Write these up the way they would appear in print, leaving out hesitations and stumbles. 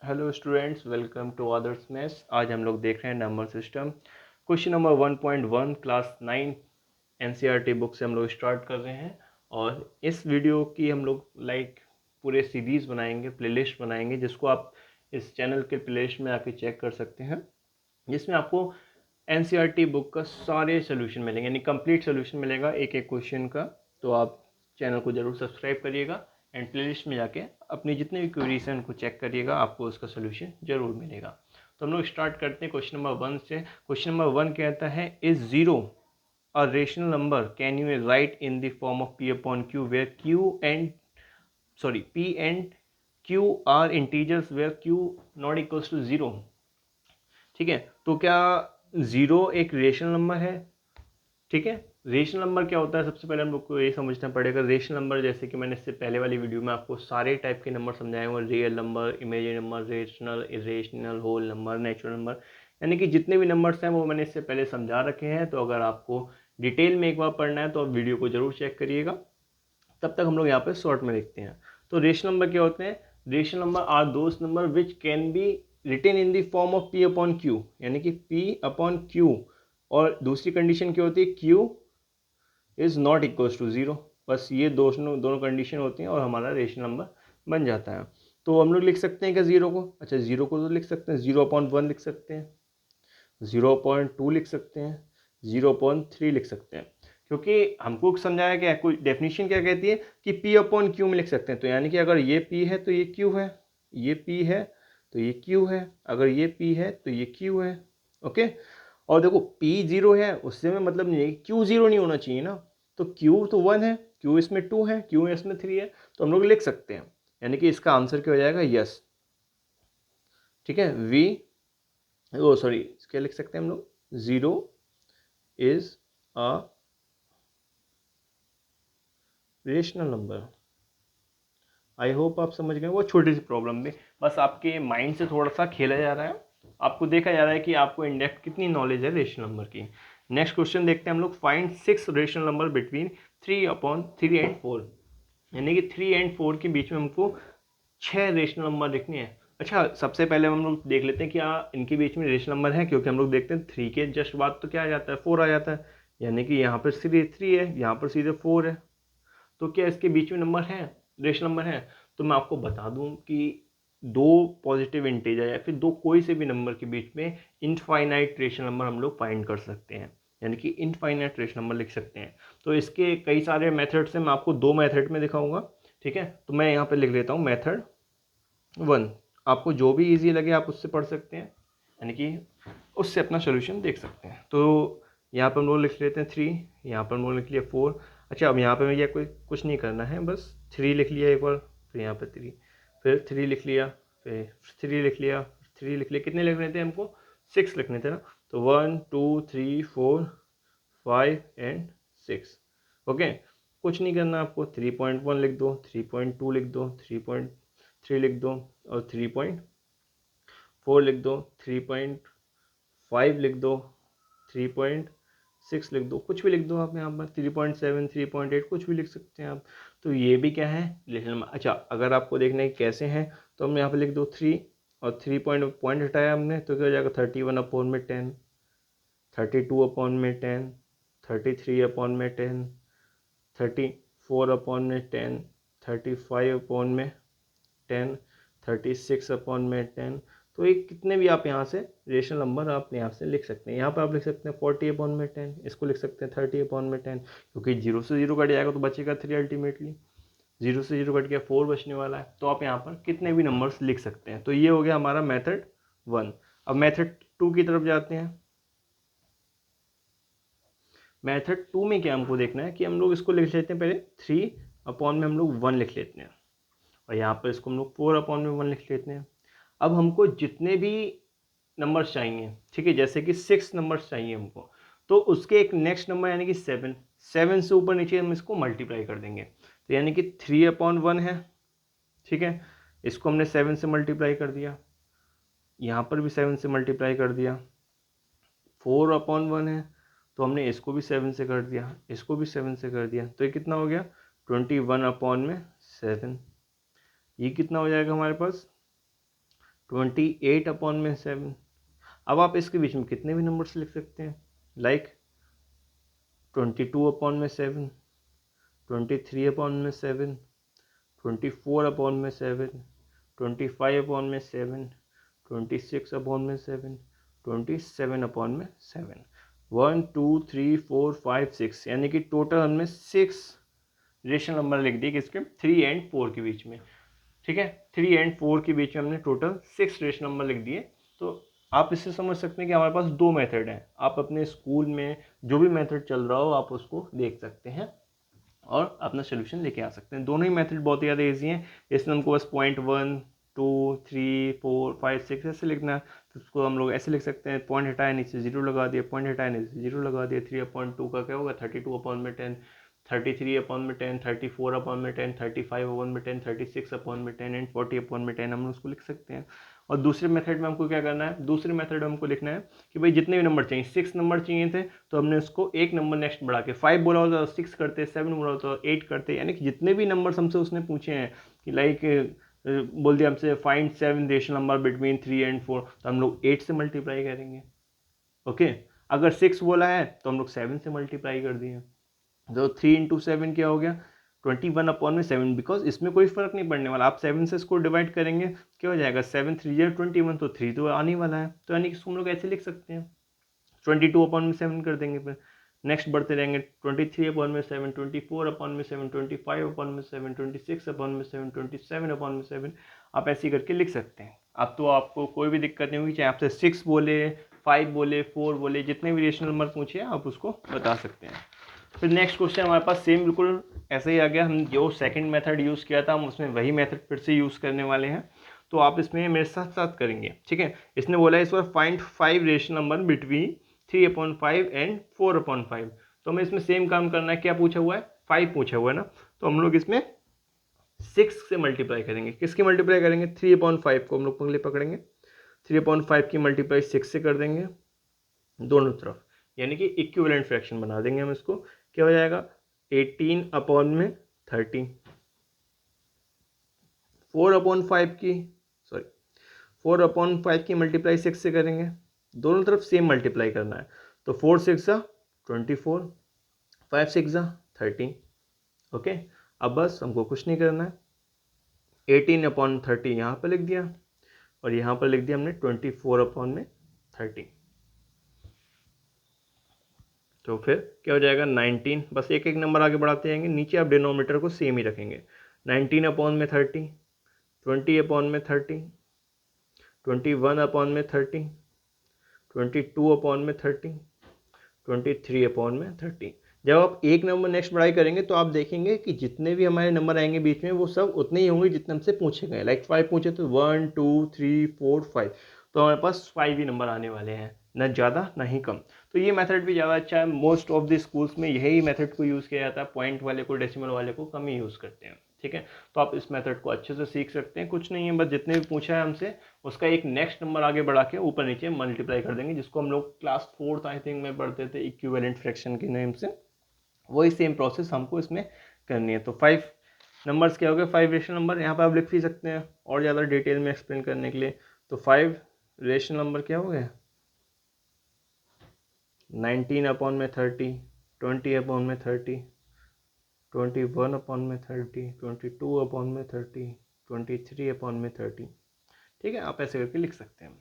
Hello students, welcome to Adarsh maths. आज हम लोग देख रहे हैं number system. Question number 1.1 class 9 NCERT book से हम लोग स्टार्ट कर रहे हैं। और इस वीडियो की हम लोग पूरे सीरीज़ बनाएंगे, प्लेलिस्ट बनाएंगे, जिसको आप इस चैनल के प्लेलिस्ट में आके चेक कर सकते हैं, जिसमें आपको एनसीईआरटी बुक का सारे सोल्यूशन मिलेंगे, यानी कंप्लीट सोल्यूशन मिलेगा एक एक क्वेश्चन का। तो आप चैनल को ज़रूर सब्सक्राइब करिएगा एंड प्लेलिस्ट में जाके अपनी जितने भी क्वेरीज हैं उनको चेक करिएगा, आपको उसका सोल्यूशन जरूर मिलेगा। तो हम लोग स्टार्ट करते हैं क्वेश्चन नंबर 1 से। क्वेश्चन नंबर 1 कहता है, is zero a rational number, can you write in the form of p upon q where p and q are integers where q not equals to zero. ठीक है, तो क्या zero एक rational number है? ठीक है, रेशनल नंबर क्या होता है? सबसे पहले हम लोग को ये समझना पड़ेगा। रेशनल नंबर, जैसे कि मैंने इससे पहले वाली वीडियो में आपको सारे टाइप के नंबर समझाए हुए, real number, imaginary number, rational, irrational, whole number, natural number, यानी कि जितने भी नंबर्स हैं वो मैंने इससे पहले समझा रखे हैं। तो अगर आपको डिटेल में एक बार पढ़ना है तो आप वीडियो को जरूर चेक करिएगा। तब तक हम लोग यहाँ पे शॉर्ट में लिखते हैं। तो रेशनल नंबर क्या होते हैं? Rational number are those numbers which can be written in the form of p upon q, यानी कि p अपॉन q। और दूसरी कंडीशन क्या होती है? q is not equals to zero. बस ये दोनों दोनों कंडीशन होती हैं और हमारा रेशनल नंबर बन जाता है। तो हम लोग लिख सकते हैं क्या जीरो को? अच्छा, जीरो को तो लिख सकते हैं, 0.1 लिख सकते हैं, 0.2 लिख सकते हैं, 0.3 लिख सकते हैं। क्योंकि हमको समझाया गया, कोई डेफिनेशन क्या कहती है कि p अपॉन क्यू में लिख सकते हैं। तो यानी कि अगर ये p है तो ये q है, ये p है तो ये q है, अगर ये p है तो ये q है। ओके, और देखो p जीरो है उससे में मतलब नहीं है कि q जीरो नहीं होना चाहिए ना। तो q तो 1 है, q इसमें 2 है, q इसमें 3 है, तो हम लोग लिख सकते हैं। यानी कि इसका आंसर क्या हो जाएगा? यस। ठीक है, v ओ सॉरी क्या लिख सकते हैं हम लोग? Zero is a rational number. I hope आप समझ गए। वो छोटी सी प्रॉब्लम थी, बस आपके माइंड से थोड़ा सा खेला जा रहा है, आपको देखा जा रहा है कि आपको इन डेप्थ कितनी नॉलेज है रेशनल नंबर की। नेक्स्ट क्वेश्चन देखते हैं हम लोग। Find 6 rational number between 3 and 4, यानी कि 3 एंड 4 के बीच में हमको 6 रेशनल नंबर लिखने हैं। अच्छा, सबसे पहले हम लोग देख लेते हैं क्या इनके बीच में रेशनल नंबर है, क्योंकि हम लोग देखते हैं 3 के जस्ट बाद तो क्या आ जाता है? 4 आ जाता है, यानी कि यहाँ पर सीधे 3 है, यहाँ पर सीधे 4 है। तो क्या इसके बीच में नंबर है, रेशनल नंबर है? तो मैं आपको बता दूं कि दो पॉजिटिव इंटीजर या फिर दो कोई से भी नंबर के बीच में इनफाइनाइट रेशनल नंबर हम लोग फाइंड कर सकते हैं, यानी कि इनफाइनाइट रेशनल नंबर लिख सकते हैं। तो इसके कई सारे मेथड्स हैं, मैं आपको दो मेथड में दिखाऊंगा। ठीक है, तो मैं यहाँ पे लिख लेता हूँ मेथड 1। आपको जो भी ईजी लगे आप उससे पढ़ सकते हैं, यानी कि उससे अपना सोल्यूशन देख सकते हैं। तो यहाँ पर हम लोग लिख लेते हैं 3, यहाँ पर हम लोग लिख लिया 4। अच्छा, अब यहाँ पे मुझे कोई कुछ नहीं करना है, बस 3 लिख लिया एक बार, फिर यहाँ पर 3, फिर 3 लिख लिया, फिर 3 लिख लिया, 3 लिख लिया। कितने लिखने थे हमको? 6 लिखने थे ना। तो 1 2 3 4 5 एंड 6। ओके, कुछ नहीं करना आपको, 3.1 लिख दो, 3.2 लिख दो, 3.3 लिख दो, और 3.4 लिख दो, 3.5 लिख दो, 3.6 लिख दो, कुछ भी लिख दो आप यहाँ पर, 3.7 3.8 कुछ भी लिख सकते हैं आप। तो ये भी क्या है? रेशनल। अच्छा, अगर आपको देखना है कैसे हैं, तो हम यहाँ पे लिख दो 3, और 3 पॉइंट हटाया हमने तो क्या हो जाएगा? 31 अपॉन में 10, 32 अपॉन में 10, 33 अपॉन में 10, 34 अपॉन में 10, 35 अपॉन में 10, 36 अपॉन में 10। तो एक कितने भी आप यहाँ से रेशनल नंबर आप यहाँ से लिख सकते हैं। यहाँ पर आप लिख सकते हैं 40 अपॉन में 10, इसको लिख सकते हैं 30 अपॉन में 10, क्योंकि जीरो से जीरो कट जाएगा तो बचेगा 3 अल्टीमेटली, जीरो से जीरो कट गया 4 बचने वाला है। तो आप यहाँ पर कितने भी नंबर्स लिख सकते हैं। तो ये हो गया हमारा मेथड 1। अब मेथड 2 की तरफ जाते हैं। मेथड 2 में क्या हमको देखना है कि हम लोग इसको लिख लेते हैं पहले 3 अपॉन में हम लोग 1 लिख लेते हैं, और यहाँ पर इसको हम लोग 4 अपॉन में 1 लिख लेते हैं। अब हमको जितने भी नंबर्स चाहिए, ठीक है, जैसे कि 6 नंबर्स चाहिए हमको, तो उसके एक नेक्स्ट नंबर यानी कि 7 से ऊपर नीचे हम इसको मल्टीप्लाई कर देंगे। तो यानी कि 3 अपॉन 1 है, ठीक है, इसको हमने 7 से मल्टीप्लाई कर दिया, यहाँ पर भी 7 से मल्टीप्लाई कर दिया। 4 अपॉन 1 है, तो हमने इसको भी 7 से कर दिया, इसको भी 7 से कर दिया। तो ये कितना हो गया? 21 अपॉन में 7। ये कितना हो जाएगा हमारे पास? 28/7। अब आप इसके बीच में कितने भी नंबर्स लिख सकते हैं, लाइक 22/7, 23/7, 24/7, 25/7, 26/7, 27/7। 1 2 3 4 5 6, यानी कि टोटल हमने 6 रेशनल नंबर लिख दिए किसके, 3 एंड 4 के बीच में। ठीक है, 3 एंड 4 के बीच में हमने टोटल 6 रेशनल नंबर लिख दिए। तो आप इससे समझ सकते हैं कि हमारे पास 2 मेथड हैं। आप अपने स्कूल में जो भी मेथड चल रहा हो आप उसको देख सकते हैं और अपना सोल्यूशन लेके आ सकते हैं। दोनों ही मेथड बहुत ही ज़्यादा ईजी हैं। इसमें हमको बस 0.1 2 3 4 5 6 ऐसे लिखना है, तो उसको हम लोग ऐसे लिख सकते हैं, पॉइंट हटाया नीचे 0 लगा दिया, पॉइंट हटाया नीचे 0 लगा दिया। 3/2 का क्या होगा, 32/10, 33/10, 34/10, 35/10, 36/10 एंड 40/10 हम उसको लिख सकते हैं। और दूसरे मेथड में हमको क्या करना है, दूसरे मेथड में हमको लिखना है कि भाई जितने भी नंबर चाहिए, 6 नंबर चाहिए थे तो हमने उसको एक नंबर नेक्स्ट बढ़ा के 5 बोला होता तो 6 करते, 7 बोला होता तो 8 करते, यानी कि जितने भी नंबर हमसे उसने पूछे हैं कि लाइक बोल दिया हमसे find 7 rational number between 3 and 4, तो हम लोग 8 से मल्टीप्लाई करेंगे। ओके, अगर 6 बोला है तो हम लोग 7 से मल्टीप्लाई कर दिए। तो 3 × 7 क्या हो गया, 21/7, बिकॉज इसमें कोई फर्क नहीं पड़ने वाला। आप 7 से इसको डिवाइड करेंगे क्या हो जाएगा, 7 3 21, तो 3 तो आने वाला है, तो यानी कि इसको हम लोग ऐसे लिख सकते हैं। 22/7 कर देंगे, फिर नेक्स्ट बढ़ते रहेंगे, 23/7, 24/7, 25/7, 26/7, 27/7, आप ऐसे करके लिख सकते हैं। अब तो आपको कोई भी दिक्कत नहीं होगी, चाहे आपसे 6 बोले, 5 बोले, 4 बोले, जितने भी रेशनल नंबर पूछे आप उसको बता सकते हैं। फिर नेक्स्ट क्वेश्चन हमारे पास सेम बिल्कुल ऐसे ही आ गया। हम जो सेकंड मेथड यूज़ किया था हम उसमें वही मेथड फिर से यूज़ करने वाले हैं, तो आप इसमें मेरे साथ साथ करेंगे। ठीक है, इसने बोला है इस बार find 5 rational number between 3/5 and 4/5। तो हमें इसमें सेम काम करना है। क्या पूछा हुआ है, 5 पूछा हुआ है ना, तो हम लोग इसमें 6 से मल्टीप्लाई करेंगे। किसकी मल्टीप्लाई करेंगे, 3/5 को हम लोग पहले पकड़ेंगे, 3/5 की मल्टीप्लाई 6 से कर देंगे दोनों तरफ, यानी कि इक्विवेलेंट फ्रैक्शन बना देंगे हम इसको। क्या हो जाएगा, 18/30। 4/5 की, सॉरी 4/5 की मल्टीप्लाई 6 से करेंगे, दोनों तरफ सेम मल्टीप्लाई करना है। तो 4 6 24, 5 6 13। ओके, अब बस हमको कुछ नहीं करना है, 18/30 यहाँ पर लिख दिया और यहाँ पर लिख दिया हमने 24/30। तो फिर क्या हो जाएगा, 19। बस एक एक नंबर आगे बढ़ाते जाएंगे, नीचे आप डिनोमीटर को सेम ही रखेंगे। 19/30, 20/30, 21/30, 22/30, 23/30। जब आप एक नंबर नेक्स्ट बढ़ाई करेंगे तो आप देखेंगे कि जितने भी हमारे नंबर आएंगे बीच में वो सब उतने ही होंगे जितने हमसे पूछे गए। लाइक 5 पूछे तो 1 2 3 4 5, तो हमारे पास 5 ही नंबर आने वाले हैं, ना ज़्यादा ना ही कम। तो ये मेथड भी ज़्यादा अच्छा है। मोस्ट ऑफ द स्कूल्स में यही मेथड को यूज़ किया जाता है, पॉइंट वाले को डेसिमल वाले को कम ही यूज़ करते हैं। ठीक है, तो आप इस मेथड को अच्छे से सीख सकते हैं। कुछ नहीं है, बस जितने भी पूछा है हमसे उसका एक नेक्स्ट नंबर आगे बढ़ा के ऊपर नीचे मल्टीप्लाई कर देंगे, जिसको हम लोग क्लास 4th आई थिंक में पढ़ते थे इक्विवेलेंट फ्रैक्शन के नेम से। वही सेम प्रोसेस हमको इसमें करनी है। तो 5 नंबर्स क्या हो गए, 5 रेशनल नंबर। यहाँ पर आप लिख भी सकते हैं और ज़्यादा डिटेल में एक्सप्लेन करने के लिए। तो 5 रेशनल नंबर क्या हो गए, 19/30, 20/30, 21/30, 22/30, 23/30। ठीक है, आप ऐसे करके लिख सकते हैं।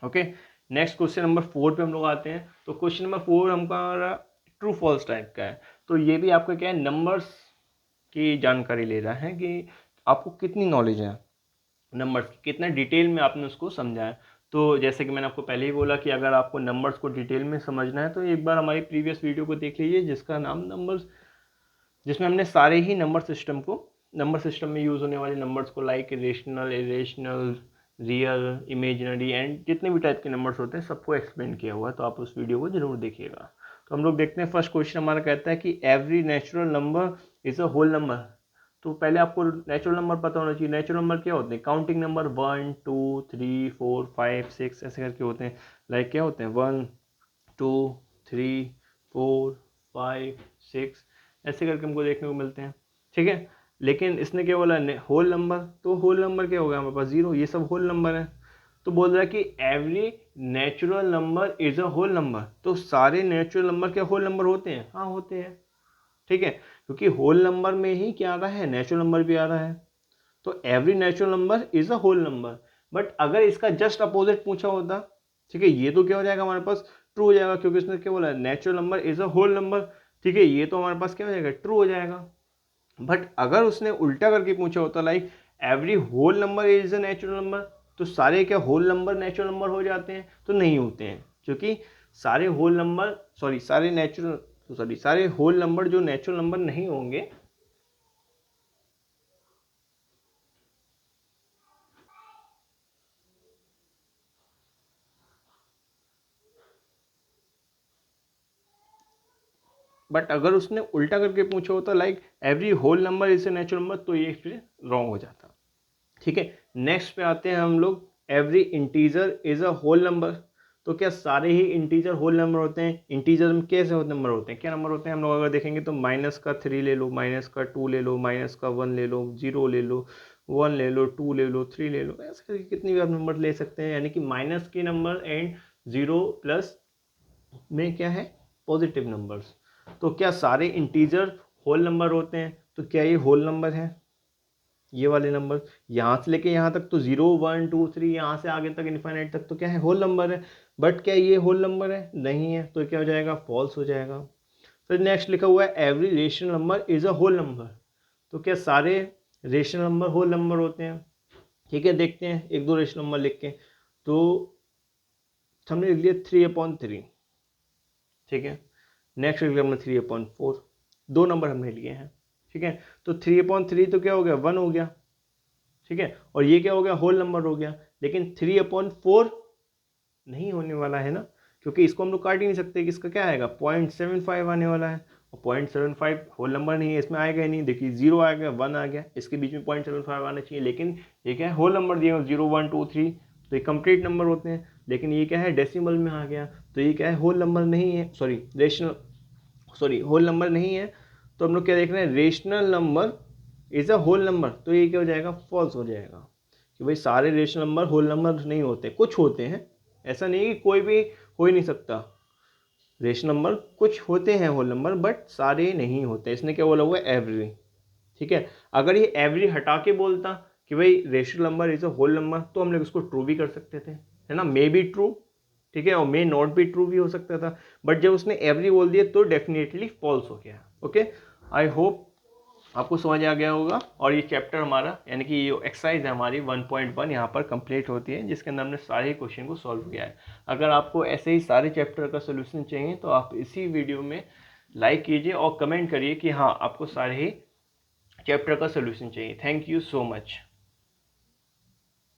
ओके, नेक्स्ट क्वेश्चन नंबर 4 पे हम लोग आते हैं। तो क्वेश्चन नंबर 4 हमारा ट्रू फॉल्स टाइप का है। तो ये भी आपका क्या है, नंबर्स की जानकारी ले रहा है कि आपको कितनी नॉलेज है नंबर्स की, कितना डिटेल में आपने उसको समझा है। तो जैसे कि मैंने आपको पहले ही बोला कि अगर आपको नंबर्स को डिटेल में समझना है तो एक बार हमारी प्रीवियस वीडियो को देख लीजिए जिसका नाम नंबर्स, जिसमें हमने सारे ही नंबर सिस्टम में यूज़ होने वाले नंबर्स को like rational, irrational, real, imaginary and जितने भी टाइप के नंबर्स होते हैं सबको एक्सप्लेन किया हुआ है। तो आप उस वीडियो को जरूर देखिएगा। तो हम लोग देखते हैं, फर्स्ट क्वेश्चन हमारा कहता है कि every natural number is a whole number. तो पहले आपको नेचुरल नंबर पता होना चाहिए। नेचुरल नंबर क्या होते हैं, काउंटिंग नंबर 1 2 3 4 5 6 ऐसे करके होते हैं। लाइक क्या होते हैं, 1 2 3 4 5 6 ऐसे करके हमको देखने को मिलते हैं। ठीक है, लेकिन इसने क्या बोला, होल नंबर, तो होल नंबर क्या होगा हमारे पास, 0, ये सब होल नंबर है। तो बोल रहा है कि every natural number is a whole number, तो सारे नेचुरल नंबर क्या होल नंबर होते हैं, हाँ होते हैं, ठीक है, क्योंकि होल नंबर में ही क्या आ रहा है, नेचुरल नंबर भी आ रहा है, तो every natural number is a whole number. But अगर इसका जस्ट अपोजिट पूछा होता, ठीक है, ये तो क्या हो जाएगा हमारे पास, ट्रू हो जाएगा, क्योंकि इसने क्या बोला, natural number is a whole number, ठीक है, ये तो हमारे पास क्या हो जाएगा, ट्रू हो जाएगा। बट अगर उसने उल्टा करके पूछा होता, like every whole number is a natural number, तो सारे क्या होल नंबर नेचुरल नंबर हो जाते हैं, तो नहीं होते हैं, क्योंकि सारे होल नंबर, सारे होल नंबर जो नेचुरल नंबर नहीं होंगे, बट अगर उसने उल्टा करके पूछा होता, like every whole number is a natural number, तो ये फिर रॉन्ग हो जाता, ठीक है। नेक्स्ट पे आते हैं हम लोग, every integer is a whole number, तो क्या सारे ही इंटीजर होल नंबर होते हैं, इंटीजर में कैसे होते नंबर होते हैं, क्या नंबर होते हैं, हम लोग अगर देखेंगे तो -3 ले लो, -2 ले लो, -1 ले लो, 0 ले लो, 1 ले लो, 2 ले लो, 3 ले लो, ऐसे करके कितनी भी आप नंबर ले सकते हैं, यानी कि माइनस के नंबर एंड 0 प्लस में क्या है, पॉजिटिव नंबर्स। तो क्या सारे इंटीजर होल नंबर होते हैं, तो क्या ये होल नंबर है, ये वाले नंबर यहाँ से लेके यहाँ तक तो 0 1 2 3 यहाँ से आगे तक इनफाइनाइट तक तो क्या है, होल नंबर है। बट क्या ये होल नंबर है, नहीं है, तो क्या हो जाएगा, फॉल्स हो जाएगा। फिर नेक्स्ट लिखा हुआ है every rational number is a whole number, तो क्या सारे रेशनल नंबर होल नंबर होते हैं, ठीक है। देखते हैं एक दो रेशनल नंबर लिख के, तो हमने लिख लिया 3/3, ठीक है। नेक्स्ट लिख लिया हमने 3/4, दो नंबर हमने लिए हैं, ठीक है। तो 3/3 तो क्या हो गया, 1 हो गया, ठीक है, और ये क्या हो गया, होल नंबर हो गया। लेकिन 3/4 नहीं होने वाला है ना, क्योंकि इसको हम लोग काट ही नहीं सकते, कि इसका क्या आएगा, 0.75 आने वाला है, और 0.75 होल नंबर नहीं है, इसमें आएगा ही नहीं। देखिए 0 आ गया, 1 आ गया, इसके बीच में 0.75 आना चाहिए, लेकिन ये क्या है, होल नंबर दिए 0 1 2 3, तो ये कंप्लीट नंबर होते हैं। लेकिन ये क्या है, डेसिमल में आ गया, तो ये क्या है, होल नंबर नहीं है, होल नंबर नहीं है। तो हम लोग क्या देख रहे हैं, rational number is a whole number, तो ये क्या हो जाएगा, फॉल्स हो जाएगा, कि भाई सारे रेशनल नंबर होल नंबर नहीं होते, कुछ होते हैं, ऐसा नहीं है कि कोई भी हो ही नहीं सकता। रेशनल नंबर कुछ होते हैं होल नंबर, बट सारे नहीं होते। इसने क्या बोला हुआ है, एवरी, ठीक है। अगर ये एवरी हटा के बोलता कि भाई rational number is a whole number, तो हम लोग इसको ट्रू भी कर सकते थे, है ना, मे बी ट्रू, ठीक है, और मे नॉट बी ट्रू भी हो सकता था। बट जब उसने एवरी बोल दिया तो डेफिनेटली फॉल्स हो गया। ओके, आई होप आपको समझ आ गया होगा। और ये चैप्टर हमारा, यानी कि ये एक्सरसाइज है हमारी 1.1 यहाँ पर कंप्लीट होती है, जिसके अंदर हमने सारे क्वेश्चन को सॉल्व किया है। अगर आपको ऐसे ही सारे चैप्टर का सोल्यूशन चाहिए तो आप इसी वीडियो में लाइक कीजिए और कमेंट करिए कि हाँ आपको सारे ही चैप्टर का सोल्यूशन चाहिए। Thank you so much.